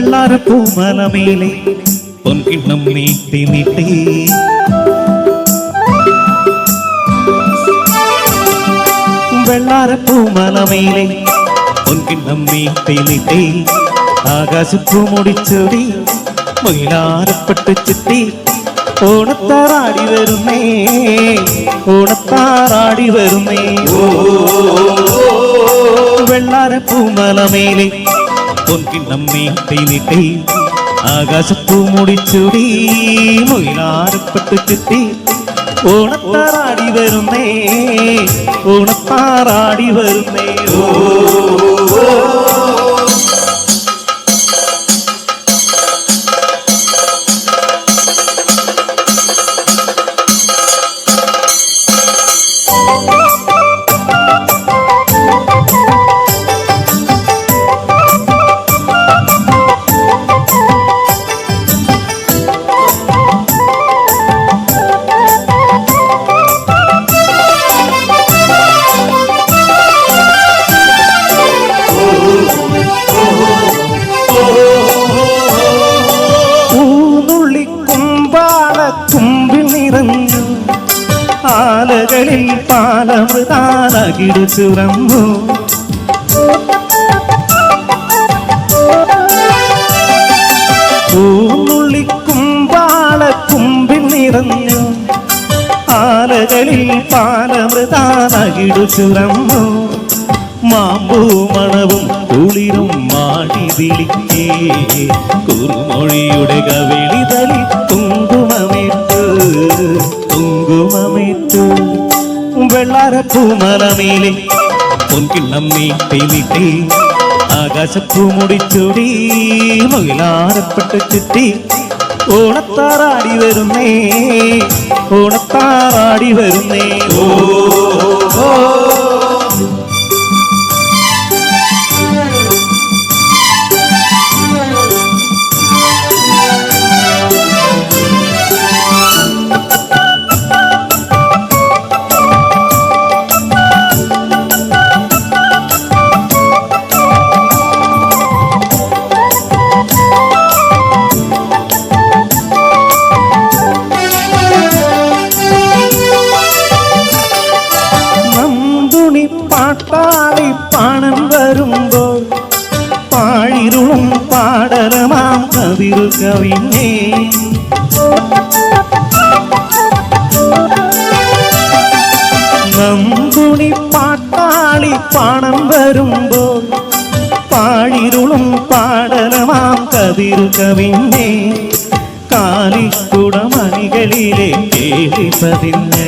വെള്ളാരപ്പൂമലമേലെ പൊൻകിണ്ണം നീട്ടി നീട്ടി വെള്ളാരപ്പൂമലമേലെ പൊൻകിണ്ണം നീട്ടി നീട്ടി ആകാശപ്പൂ മുടിച്ചൊടി മയിലാരപ്പെട്ട് ചുറ്റി ഓണത്താറാടി വരുന്നേ ഓണത്താറാടി വരുന്നേ വെള്ളാരപ്പൂമലമേലെ പൊൻകിണ്ണം നീട്ടി നീട്ടി ആകാശപ്പൂ മുടിച്ചൂടി മയിലാരപ്പെട്ട് ചുറ്റി ഓണത്താറാടി വരുന്നേ ഓണത്താറാടി വരുന്നേ തുമ്പിൽ നിറഞ്ഞു ആലകളിൽ പാലമൃതാനകിടു ചുരന്നു പൂന്നുള്ളിക്കുമ്പാളത്തുമ്പിൽ നിറഞ്ഞു ആലകളിൽ പാലമൃതാനകിടു ചുരന്നു മാമ്പൂ മണവും കുളിരും മാടി വിളിക്കേ കുറുമൊഴിയുടെ കവിളിതലി കുങ്കുമമേറ്റു വെള്ളാരപ്പൂമലമേലെ പൊൻകിണ്ണം നീട്ടി നീട്ടി ആകാശപ്പൂ മുടിച്ചൂടി മയിലാരപ്പെട്ട് ചുറ്റി ഓണത്താറാടി വരുന്നേ ഓണത്താറാടി വരുന്നേ ഓ പാട്ടാളി പാണൻ വരുമ്പോൾ പാഴിരുളും പാടലമാം കതിരു കവിഞ്ഞേ നന്ദുണി പാട്ടാളി പാണൻ വരുമ്പോൾ പാഴിരുളും പാടലമാം കതിരു കവിഞ്ഞേ കാലിക്കുടമണികളിലെ കേളി പതിഞ്ഞ്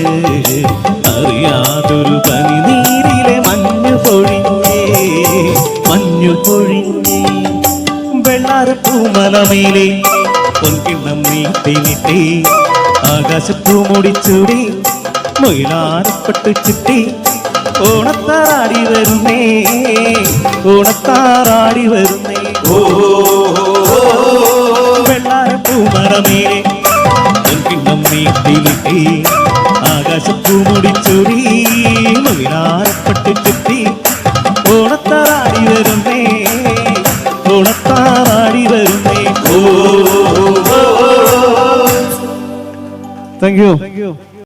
അറിയാതൊരു പനിനീരിലെ മഞ്ഞു പൊഴിഞ്ഞേ വെള്ളാരപ്പൂമലമേലെ പൊൻകിണ്ണം നീട്ടി നീട്ടി ആകാശപ്പൂ മുടിച്ചൂടി മയിലാരപ്പെട്ട് ചുറ്റി ഓണത്താറാടി വരുന്നേ ഓണത്താറാടി വരുന്നേ വെള്ളാരപ്പൂമലമേലെ പൊൻകിണ്ണം നീട്ടി നീട്ടി ആകാശപ്പൂ മുടിച്ചൂടി മയിലാരപ്പെട്ട് ചുറ്റി ഓണത്താറാടി വരുന്നേ ഓണത്താറാടി വരുന്നേ താങ്ക് യു